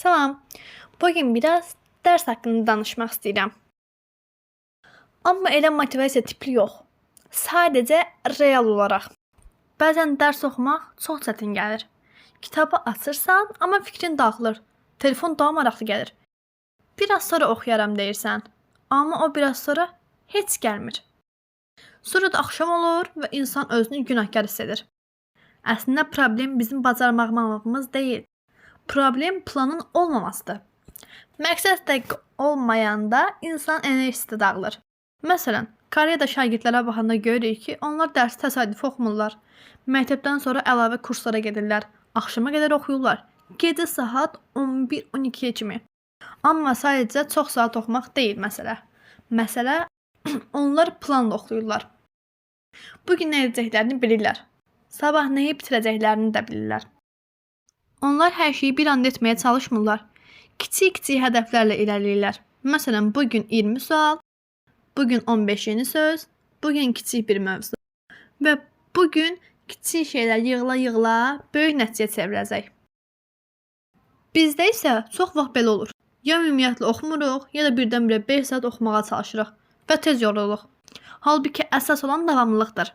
Salam. Bugün biraz dərs haqqında danışmaq istəyirəm. Amma elə motivasiya tipli yox. Sadəcə real olaraq. Bəzən dərs oxumaq çox çətin gəlir. Kitabı açırsan, amma fikrin dağılır. Telefon daha maraqlı gəlir. Biraz sonra oxuyaram deyirsən, amma o biraz sonra heç gəlmir. Sonra da axşam olur və insan özünü günahkar hiss edir. Əslində problem bizim bacarmamağımız deyil. Problem planın olmamasıdır. Məqsəd dəqiq olmayanda insan enerjisi də dağılır. Məsələn, Koreyada şagirdlərə baxanda görürük ki, onlar dərsi təsadüfi oxumurlar. Məktəbdən sonra əlavə kurslara gedirlər. Axşama qədər oxuyurlar. Gecə saat 11-12-yə kimi. Amma sadəcə çox saat oxumaq deyil məsələ. Məsələ, onlar planla oxuyurlar. Bugün nə edəcəklərini bilirlər. Sabah nəyi bitirəcəklərini də bilirlər. Onlar hər şeyi bir anda etməyə çalışmırlar. Kiçik-kiçik hədəflərlə irəliləyirlər. Məsələn, bugün 20 sual, bugün 15 yeni söz, bugün kiçik bir mövzu. Və bugün kiçik şeylər yığıla-yığıla böyük nəticəyə çevirəcək. Bizdə isə çox vaxt belə olur. Ya ümumiyyətlə oxumuruq, ya da birdən-birə 5 saat oxumağa çalışırıq və tez yoruluruq. Halbuki əsas olan davamlılıqdır.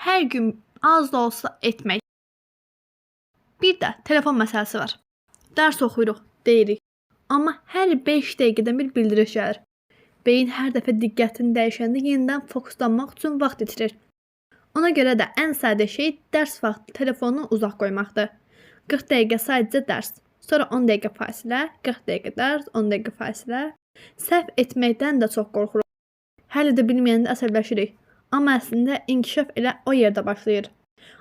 Hər gün az da olsa etmək. Bir də telefon məsələsi var. Dərs oxuyuruq, deyirik. Amma hər 5 dəqiqədən bir bildiriş gəlir. Beyin hər dəfə diqqətini dəyişəndə yenidən fokuslanmaq üçün vaxt itirir. Ona görə də ən sadə şey dərs vaxtı telefonu uzaq qoymaqdır. 40 dəqiqə sadəcə dərs, sonra 10 dəqiqə fasilə, 40 dəqiqə dərs, 10 dəqiqə fasilə. Səhv etməkdən də çox qorxuruq. Hələ də bilməyəndə əsəbləşirik. Amma əslində inkişaf elə o yerdə başlayır.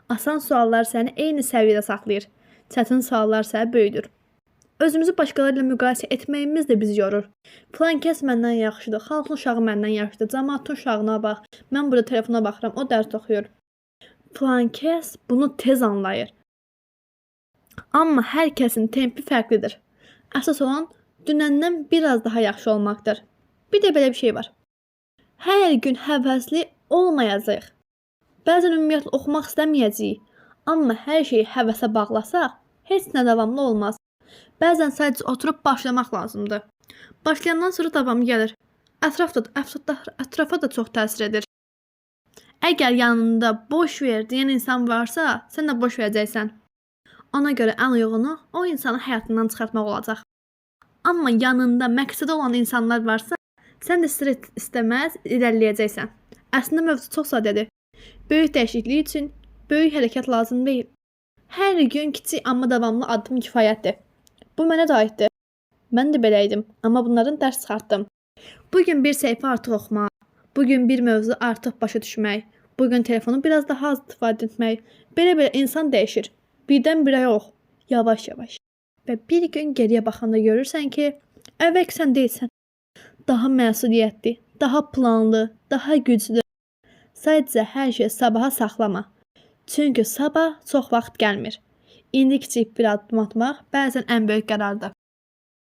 Asan suallar səni eyni səviyyədə saxlayır. Çətin suallar səni böyüdür. Özümüzü başqaları ilə müqayisə etməyimiz də bizi yorur. Filan kəs məndən yaxşıdır, xalqın uşağı məndən yaxşıdır, cəmaatın uşağına bax, mən burada telefona baxıram, o dərs oxuyur. Filan kəs bunu tez anlayır. Amma hər kəsin tempi fərqlidir. Əsas olan dünəndən biraz daha yaxşı olmaqdır. Bir də belə bir şey var. Hər gün həvəsli olmayacaq. Bəzən ümumiyyətlə oxumaq istəməyəcəyik. Amma hər şeyi həvəsə bağlasaq, heç nə davamlı olmaz. Bəzən sadəcə oturub başlamaq lazımdır. Başlayandan sonra davamı gəlir. Ətrafa da çox təsir edir. Əgər yanında boş ver deyən insan varsa, sən də boş verəcəksən. Ona görə ən uyğunu o insanı həyatından çıxartmaq olacaq. Amma yanında məqsədi olan insanlar varsa, sən də istəməz irəliləyəcəksən. Əslində mövzu çox sadədir. Böyük dəyişiklik üçün böyük hərəkət lazım deyil. Hər gün kiçik amma davamlı addım kifayətdir. Bu mənə də aiddir. Mən də belə idim, amma bunların dərs çıxartdım. Bugün bir səhifə artıq oxumaq, bugün bir mövzu artıq başa düşmək, bugün telefonu biraz daha az istifadə etmək. Belə-belə insan dəyişir. Birdən-birə yox, yavaş-yavaş. Və bir gün geriyə baxanda görürsən ki, əvvəlki sən deyilsən. Daha məsuliyyətli, daha planlı, daha güclü. Sadəcə hər şey sabaha saxlama. Çünki sabah çox vaxt gəlmir. İndi kiçik bir addım atmaq bəzən ən böyük qərardır.